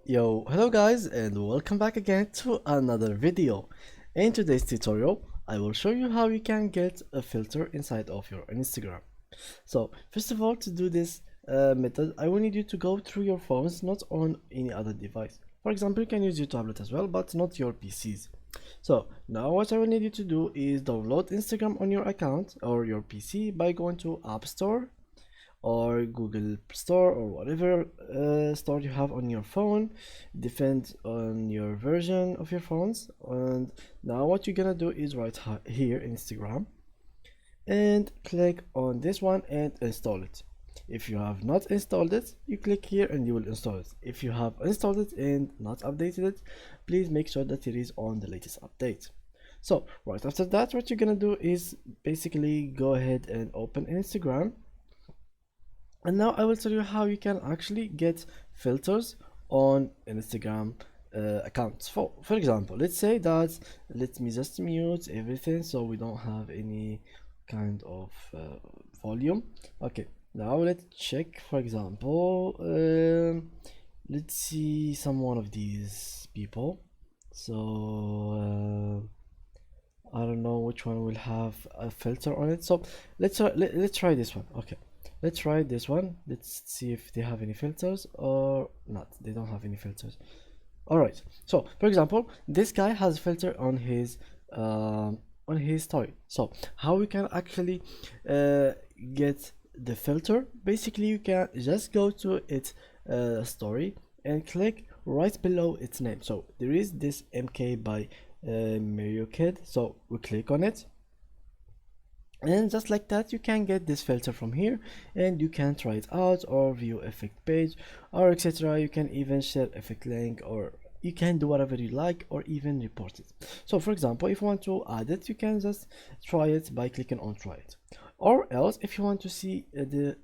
Yo, hello guys and welcome back again to another video. In today's tutorial, I will show you how you can get a filter inside of your Instagram. So first of all, to do this method, I will need you to go through your phones, not on any other device. For example, you can use your tablet as well, but not your PCs. So now what I will need you to do is download Instagram on your account or your PC by going to App Store or Google Store or whatever store you have on your phone. Depends on your version of your phones. And now what you're gonna do is right here Instagram and click on this one and install it. If you have not installed it, you click here and you will install it. If you have installed it and not updated it, please make sure that it is on the latest update. So right after that, what you're gonna do is basically go ahead and open Instagram. And now I will tell you how you can actually get filters on Instagram accounts. For example, let's say that let me just mute everything so we don't have any kind of volume. Okay, now let's check. For example, let's see some one of these people. So I don't know which one will have a filter on it. So let's try this one. Okay, let's try this one. Let's see if they have any filters or not. They don't have any filters. All right. So for example, this guy has a filter on his story. So how we can actually get the filter? Basically, you can just go to its story and click right below its name. So there is this MK by Mario Kid. So we click on it, and just like that you can get this filter from here, and you can try it out or view effect page or etc. You can even share effect link, or you can do whatever you like, or even report it. So for example, if you want to add it, you can just try it by clicking on try it. Or else, if you want to see the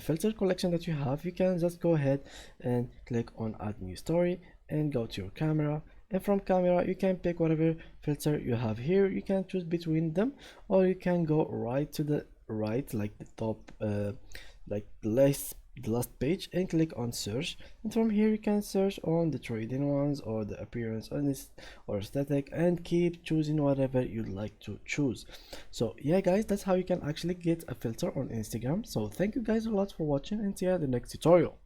filter collection that you have, you can just go ahead and click on add new story and go to your camera, and from camera you can pick whatever filter you have here. You can choose between them, or you can go right to the right, like the top like the last page, and click on search, and from here you can search on the trading ones or the appearance on this or aesthetic, and keep choosing whatever you'd like to choose. So yeah guys, that's how you can actually get a filter on Instagram. So thank you guys a lot for watching, and see you in the next tutorial.